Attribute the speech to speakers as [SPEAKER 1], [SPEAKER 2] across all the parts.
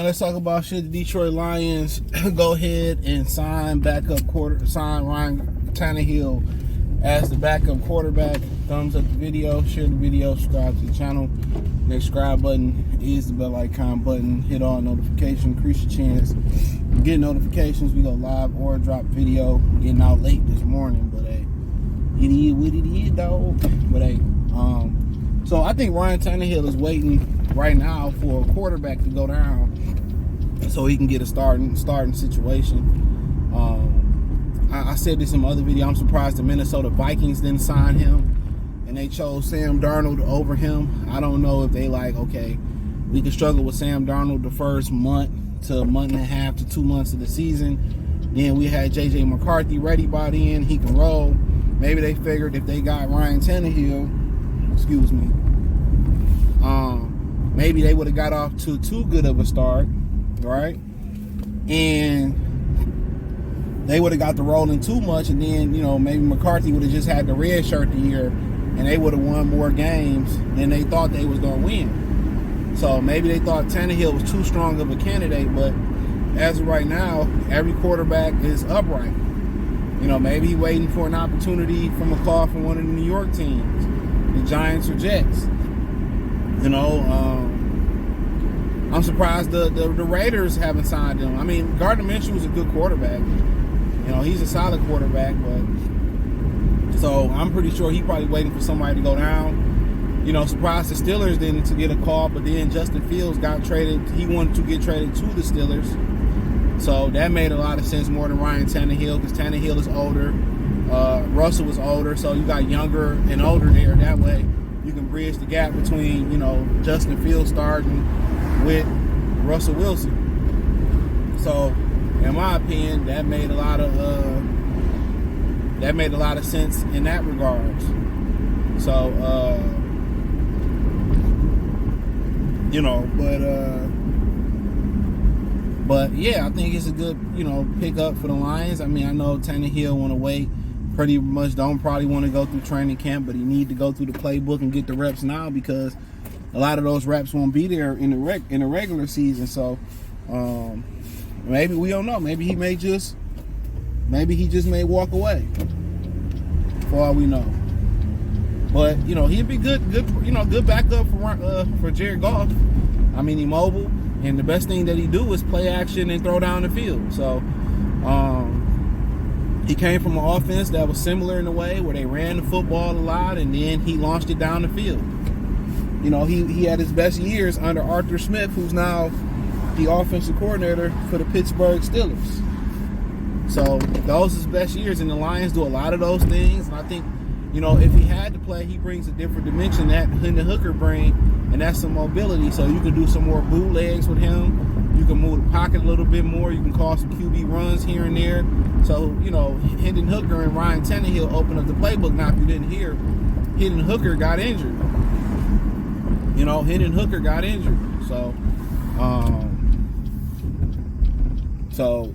[SPEAKER 1] man, let's talk about shit. The Detroit Lions go ahead and sign Ryan Tannehill as the backup quarterback. Thumbs up the video, share the video, subscribe to the channel. Next subscribe button is the bell icon button. Hit all notifications, increase your chance. Get notifications. We go live or drop video. Getting out late this morning, but hey, it is what it is, dog. But hey, so I think Ryan Tannehill is waiting right now for a quarterback to go down so he can get a starting situation. I said this in my other video. I'm surprised the Minnesota Vikings didn't sign him and they chose Sam Darnold over him. I don't know if they like, okay, we can struggle with Sam Darnold the first month to a month and a half to 2 months of the season. Then we had J.J. McCarthy ready by the end. He can roll. Maybe they figured if they got Ryan Tannehill, excuse me, maybe they would have got off to too good of a start, right? And they would have got the rolling too much, and then, you know, maybe McCarthy would have just had the red shirt the year, and they would have won more games than they thought they was going to win. So maybe they thought Tannehill was too strong of a candidate, but as of right now, every quarterback is upright. You know, maybe he's waiting for an opportunity from a call from one of the New York teams, the Giants or Jets. You know, I'm surprised the Raiders haven't signed him. I mean, Gardner Minshew is a good quarterback. You know, he's a solid quarterback, but so I'm pretty sure he's probably waiting for somebody to go down. You know, surprised the Steelers didn't to get a call, but then Justin Fields got traded. He wanted to get traded to the Steelers. So that made a lot of sense more than Ryan Tannehill, because Tannehill is older. Russell was older, so you got younger and older there. That way you can bridge the gap between, you know, Justin Fields starting with Russell Wilson. So, in my opinion, that made a lot of sense in that regards. So, you know, but yeah, I think it's a good, you know, pickup for the Lions. I mean, I know Tannehill want to wait. Pretty much don't probably want to go through training camp, but he need to go through the playbook and get the reps now, because a lot of those reps won't be there in the regular season. So maybe, we don't know. Maybe he just may walk away, for all we know. But you know, he'd be good backup for Jared Goff. I mean, he's mobile, and the best thing that he do is play action and throw down the field. So he came from an offense that was similar in a way where they ran the football a lot, and then he launched it down the field. You know, he had his best years under Arthur Smith, who's now the offensive coordinator for the Pittsburgh Steelers. So those are his best years, and the Lions do a lot of those things. And I think, you know, if he had to play, he brings a different dimension that Hendon Hooker brings, and that's some mobility. So you can do some more bootlegs with him. You can move the pocket a little bit more. You can call some QB runs here and there. So, you know, Hendon Hooker and Ryan Tannehill open up the playbook. Now, if you didn't hear, Hendon Hooker got injured. You know, Hendon Hooker got injured. So,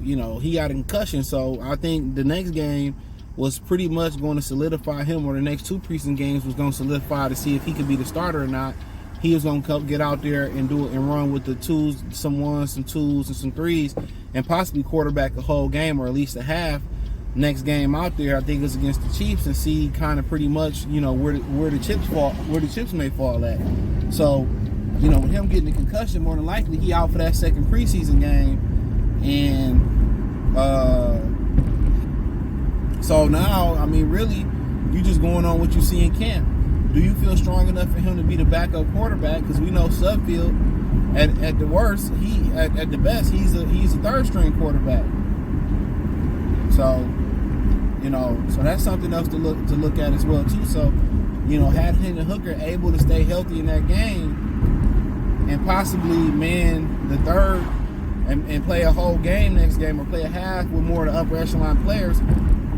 [SPEAKER 1] you know, he got a concussion. So I think the next game was pretty much going to solidify him, or the next two preseason games was going to solidify to see if he could be the starter or not. He was going to get out there and do it and run with the twos, some ones, some twos, and some threes, and possibly quarterback the whole game, or at least a half. Next game out there, I think it's against the Chiefs, and see kind of pretty much, you know, where the chips may fall at. So, you know, with him getting a concussion, more than likely he out for that second preseason game, and so now, I mean, really, you just going on what you see in camp. Do you feel strong enough for him to be the backup quarterback? Because we know Sudfeld, at the worst, at the best, he's a third string quarterback. So, you know, so that's something else to look at as well too. So, you know, had Hendon Hooker able to stay healthy in that game and possibly man the third and play a whole game next game, or play a half with more of the upper echelon players,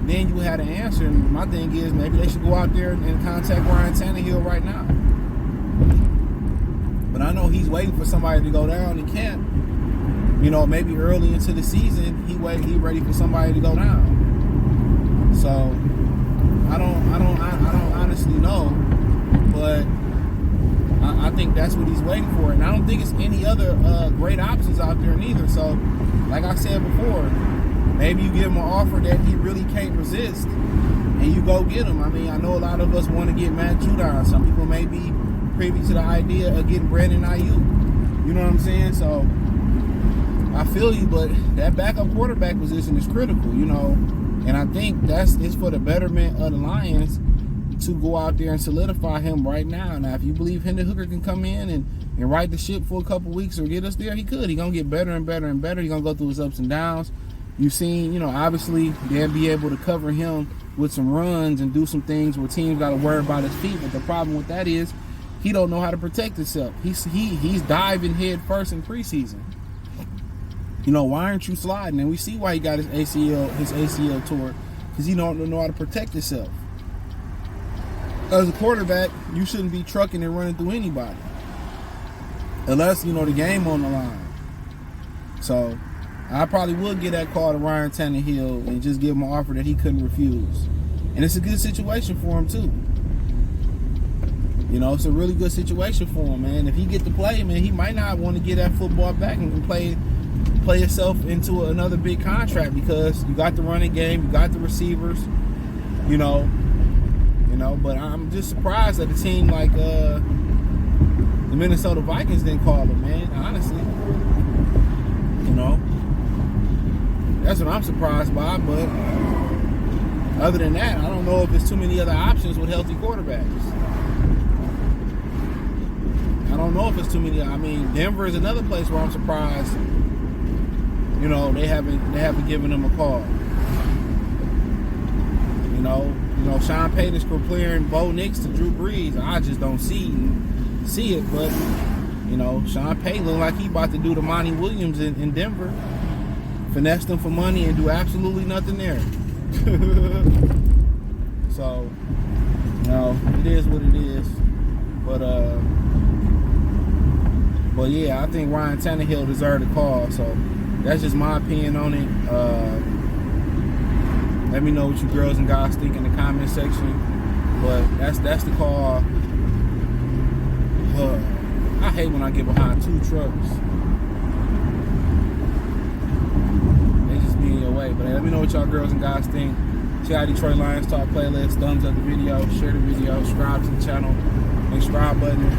[SPEAKER 1] then you had an answer. And my thing is, maybe they should go out there and contact Ryan Tannehill right now. But I know he's waiting for somebody to go down in camp. You know, maybe early into the season, he ready for somebody to go down. So I don't honestly know, but I think that's that's what he's waiting for. And I don't think it's any other great options out there neither. So, like I said before, maybe you give him an offer that he really can't resist, and you go get him. I mean, I know a lot of us want to get Matt Judon. Some people may be privy to the idea of getting Brandon Ayuk. You know what I'm saying? So, I feel you, but that backup quarterback position is critical, you know. And I think it's for the betterment of the Lions to go out there and solidify him right now. Now, if you believe Hendon Hooker can come in and right the ship for a couple weeks or get us there, he could. He's going to get better and better and better. He's going to go through his ups and downs. You've seen, you know, obviously they'll be able to cover him with some runs and do some things where teams got to worry about his feet. But the problem with that is he don't know how to protect himself. He's diving head first in preseason. You know, why aren't you sliding? And we see why he got his ACL tore, because he don't know how to protect himself. As a quarterback, you shouldn't be trucking and running through anybody, unless, you know, the game on the line. So I probably would give that call to Ryan Tannehill and just give him an offer that he couldn't refuse. And it's a good situation for him too. You know, it's a really good situation for him, man. If he get to play, man, he might not want to get that football back and play yourself into another big contract, because you got the running game, you got the receivers, you know. But I'm just surprised that a team like the Minnesota Vikings didn't call him, man. Honestly, you know, that's what I'm surprised by. But other than that, I don't know if there's too many other options with healthy quarterbacks. I don't know if it's too many. I mean, Denver is another place where I'm surprised. You know, they haven't given him a call. You know, Sean Payton's comparing Bo Nix to Drew Brees. I just don't see it. But, you know, Sean Payton look like he about to do the Monty Williams in Denver. Finesse them for money and do absolutely nothing there. So, you know, it is what it is. But yeah, I think Ryan Tannehill deserved a call. So that's just my opinion on it. Let me know what you girls and guys think in the comment section. But that's the call. I hate when I get behind two trucks. They just be in your way. But let me know what y'all girls and guys think. Check out Detroit Lions Talk playlist. Thumbs up the video. Share the video. Subscribe to the channel. And subscribe button.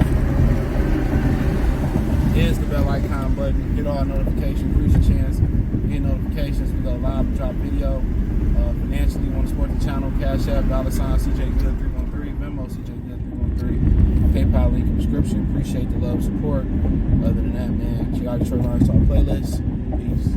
[SPEAKER 1] Here's the bell icon button. Hit all notifications. Increase your chance. Get notifications. We go live and drop video. Financially, you want to support the channel, Cash App, $CJ Good313, Venmo, CJ Good313, PayPal link in the description. Appreciate the love and support. Other than that, man, check out Detroit Lions Talk playlist. Peace.